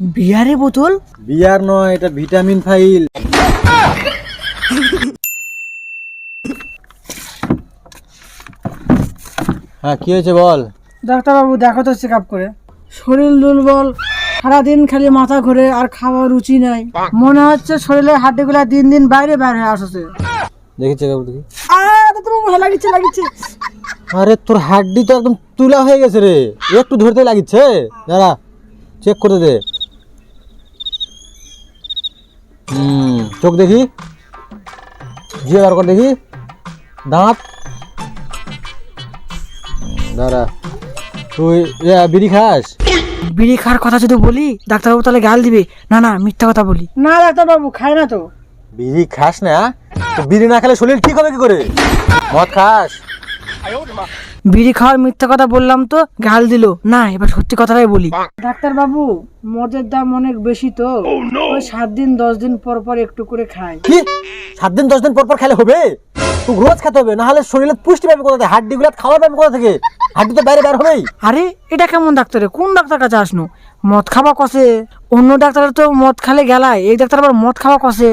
বিয়ারে বোতল? বিয়ার নয়, এটা ভিটামিন ফাইল। হ্যাঁ, কি হয়েছে বল। ডাক্তারবাবু দেখো তো চেক আপ করে, শরীর দুর্বল, সারাদিন খালি মাথা ঘুরে, আর খাওয়ার রুচি নাই। মনে হচ্ছে শরীরের হাড্ডিগুলা দিন দিন বাইরে বাইরে হয়ে আসছে। দেখি চেক আপ দেখি। ডাক্তারবাবু লাগিচ্ছে। আরে তোর হাড্ডি তো একদম তুলা হয়ে গেছে রে, একটু ধরতে লাগিচ্ছে। দাঁড়া, চেক করতে দে। চোখ দেখি, জিয়ে বার কর দেখি, দাঁত। দাঁড়া, তুই বিড়ি খাস? বিড়ি খাওয়ার কথা যদি বলি ডাক্তারবাবু তাহলে গাল দিবে। না না, মিথ্যা কথা বলি না। ডাক্তারবাবু খায় না তো। বিড়ি খাস না? তো বিড়ি না খেলে শরীর ঠিক হবে কি করে? মদ খাস? বিড়ি খাওয়ার মিথ্যা কথা বললাম তো গাল দিল। না, এবার সত্যি কথাটাই বলি। ডাক্তারবাবু, মদের দাম অনেক বেশি তো, ওই 7 দিন 10 দিন পর পর একটু করে খাই। কি 7 দিন 10 দিন পর পর খেলে হবে? তুই রোজ খেতে হবে, না হলে শরীরে পুষ্টি পাবে কোথা থেকে? হাড্ডি গুলা খাওয়ার পাবে কোথা থেকে? হাড্ডি তো বাইরে বের হবেই। আরে এটা কেমন ডাক্তারে, কোন ডাক্তার কাছে আসনো? মদ খাওয়া কষে, অন্য ডাক্তার তো মদ খালে গেলায়, এই ডাক্তার আবার মদ খাওয়া কষে।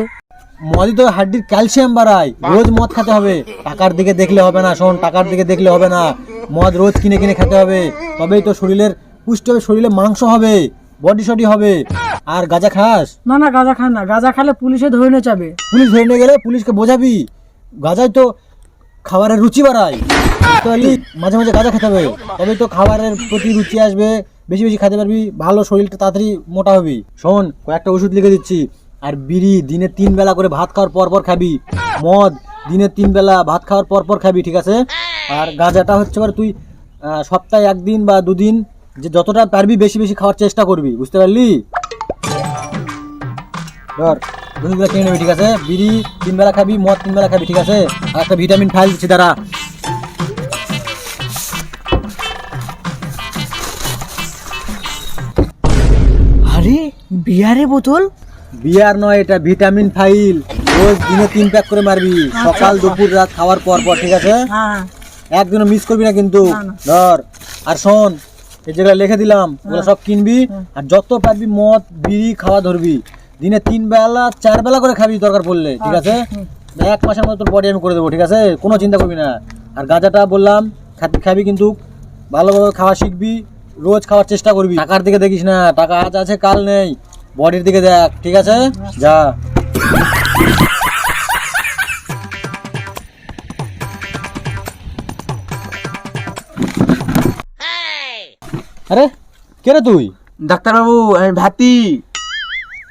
মদই তো হাড্ডির ক্যালসিয়াম বাড়ায়। রোজ মদ খেতে হবে। টাকার দিকে দেখলে হবে না, শোন, টাকার দিকে দেখলে হবে না। মদ রোজ কিনে কিনে খেতে হবে, তবেই তো শরীরের পুষ্টি হবে, শরীরে মাংস হবে, বডি সডি হবে। আর গাঁজা খাস? না না, গাঁজা খান না, গাঁজা খেলে পুলিশে ধরে নিয়ে যাবে। পুলিশ ধরে নিয়ে গেলে পুলিশকে বোঝাবি গাঁজায় তো খাবারের রুচি বাড়ায়। তাহলে মাঝে মাঝে গাঁজা খেতে হবে, তবেই তো খাবারের প্রতি রুচি আসবে, বেশি বেশি খেতে পারবি, ভালো শরীরটা তাড়াতাড়ি মোটা হবি। শোন, কয়েকটা ওষুধ লিখে দিচ্ছি। আর বিড়ি দিনে 3 বেলা করে ভাত খাওয়ার পর পর খাবি। মদ দিনে 3 বেলা ভাত খাওয়ার পর পর খাবি, ঠিক আছে? আর গাঁজাটা হচ্ছে তুই সপ্তাহে 1 দিন বা 2 দিন, যে যতটা পারবি বেশি বেশি খাওয়ার চেষ্টা করবি, বুঝতে পারলি? ধর, ওষুধগুলো কিনে নেবি, ঠিক আছে? বিড়ি 3 বেলা খাবি, মদ 3 বেলা খাবি, ঠিক আছে? আর একটা ভিটামিন ফাইল দিচ্ছি, দাঁড়া। আরে বিয়ারে বোতল? বিয়ার নয়, এটা ভিটামিন ফাইল। রোজ দিনে 3 প্যাক করে মারবি, সকাল দুপুর রাত খাওয়ার পর পর, ঠিক আছে? হ্যাঁ। একদিনও মিস করবি না কিন্তু। ধর, আর শোন, এই যেগুলো লিখে দিলাম ওগুলো সব কিনবি। আর যত পারবি মদ বিড়ি খাওয়া ধরবি, দিনে 3 বেলা 4 বেলা করে খাবি দরকার পড়লে, ঠিক আছে? 1 মাসের মধ্যে তোর বডি আমি করে দেবো, ঠিক আছে? কোনো চিন্তা করবি না। আর গাঁজাটা বললাম খাবি, কিন্তু ভালোভাবে খাওয়া শিখবি, রোজ খাওয়ার চেষ্টা করবি। টাকার দিকে দেখিস না, টাকা আজ আছে কাল নেই, বডির দিকে দেখ, ঠিক আছে? যা। আরে কে রে তুই? ডাক্তারবাবু, আমি ভাতি।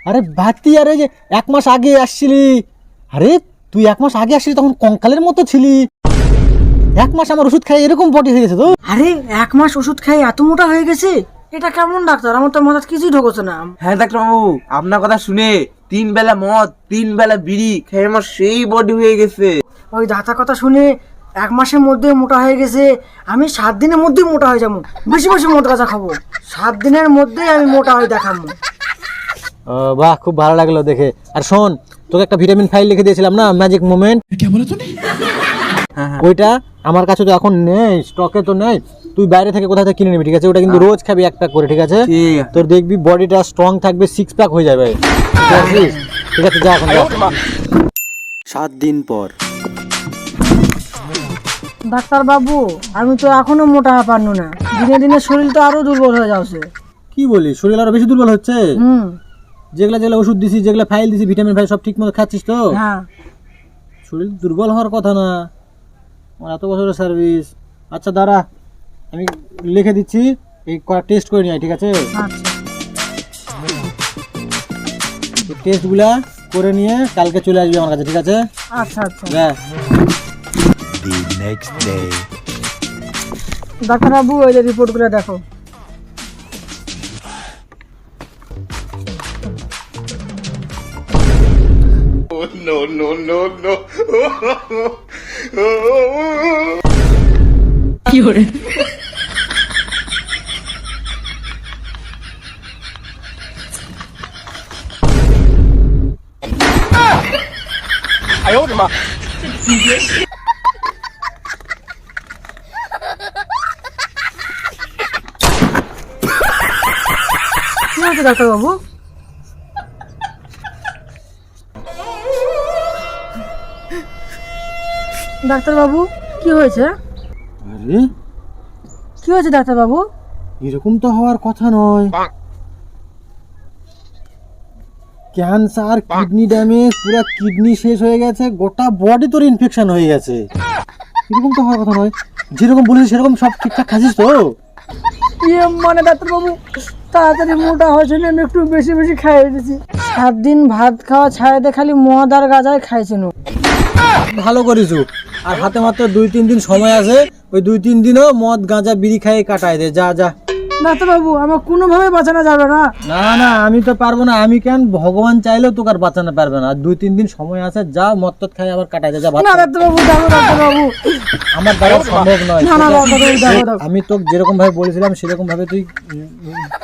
আরে ভাতি, আরে যে 1 মাস আগে আসছিলি। আরে তুই 1 মাস আগে আসছিলি তখন কঙ্কালের মতো ছিলি। 1 মাস আমার ওষুধ খাই এরকম বডি হয়ে গেছে তো? আরে 1 মাস ওষুধ খাই এত মোটা হয়ে গেছে? এটা কেমন ডাক্তার, আমার তো মাথায় কিছুই ঢোকছে না। হ্যাঁ ডাক্তারবাবু, আপনার কথা শুনে 3 বেলা মদ 3 বেলা বিড়ি খেয়ে আমার সেই বডি হয়ে গেছে। ওই ডাক্তার কথা শুনে 1 মাসের মধ্যে মোটা হয়ে গেছে। আমি 7 দিনের মধ্যেই মোটা হয়ে যাবো, বেশি বেশি মদ গাঁজা খাবো, 7 দিনের মধ্যেই আমি মোটা হয়ে দেখাবো। বাহ, খুব ভালো লাগলো দেখে। আর শোন, তোকে একটা ভিটামিন ফাইল লিখে দিয়েছিলাম না, ম্যাজিক মোমেন্ট, ওইটা আমার কাছে তো এখন নেই, স্টকে তো নেই। তুই বাইরে থেকে কোথা থেকে কিনে নিবি, ঠিক আছে? ওটা কিন্তু রোজ খাবি 1 প্যাক করে, ঠিক আছে? তোর দেখবি বডিটা স্ট্রং থাকবে, 6 প্যাক হয়ে যাবে, ঠিক আছে? যা এখন যা। 7 দিন পর। ডাক্তার বাবু, আমি তো এখনো মোটা পারনু না, দিনে দিনে শরীর তো আরো দুর্বল হয়ে যাচ্ছে। কি বলি, শরীর আরো বেশি দুর্বল হচ্ছে? যেগুলা যেগুলা ওষুধ দিছি, যেগুলা ফাইল দিছি, ভিটামিন ফাইল সব ঠিক মতো খাচ্ছিস তো? হ্যাঁ। শরীর দুর্বল হওয়ার কথা না, আমার এত বছরের সার্ভিস। আচ্ছা দাঁড়া, আমি লিখে দিচ্ছি, এই টেস্ট করে নিয়ে আয়, ঠিক আছে? টেস্টগুলা করে নিয়ে কালকে চলে আসবি আমার কাছে, ঠিক আছে? আচ্ছা আচ্ছা। হ্যাঁ। ডাক্তার বাবু, ওই যে রিপোর্টগুলো দেখো। কি করে? কি হয়েছে ডাক্তার বাবু? ডাক্তারবাবু কি হয়েছে? আরে কি হয়েছে ডাক্তারবাবু? এরকম তো হওয়ার কথা নয়। ক্যান্সার, কিডনি ড্যামেজ, পুরো কিডনি শেষ হয়ে গেছে, গোটা বডি তোর ইনফেকশন হয়ে গেছে। এরকম তো হওয়ার কথা নয়। যেরকম বলেছিস সেরকম সব ঠিকঠাক খাচ্ছিস তো? মানে ডাক্তারবাবু তাড়াতাড়ি মোটা হয়েছে না, আমি একটু বেশি বেশি খাইয়ে দিয়েছি। 7 দিন ভাত খাওয়া ছাড়াতে খালি মদ আর গাঁজায় খাইছেন। ভালো করিস। আর হাতে মাত্র 2-3 দিন সময় আছে, ওই 2-3 দিনও মদ গাঁজা বিড়ি খাইয়ে কাটায় দে। যা যা। ডাক্তারবাবু আমার কোনোভাবে বাঁচানো যাবে না? না না, আমি তো পারবো না। আমি কেন, ভগবান চাইলেও তোকে আর বাঁচানো পারবে না। আর 2-3 দিন সময় আছে, যা মদ টদ খাই আবার কাটাই দে। যা ভাত না খা। ডাক্তারবাবু যাবো ডাক্তারবাবু। আমার দ্বারা সম্ভব নয়। না না ডাক্তারবাবু যাবো। আমি তোকে যেরকম ভাবে বলেছিলাম সেরকম ভাবে তুই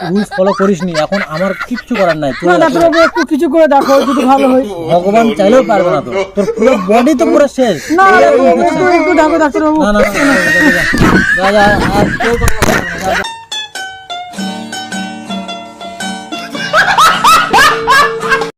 রুলস ফলো করিসনি। এখন আমার কিচ্ছু করার নাই। না ডাক্তারবাবু একটু কিছু করে দেখো যদি ভালো হয়। ভগবান চাইলেও পারবে না। তোর পুরো বডি তো পুরো শেষ। না ডাক্তারবাবু একটু দেখো ডাক্তারবাবু। না না, যা যা। আর কেউ কথা বলবে না।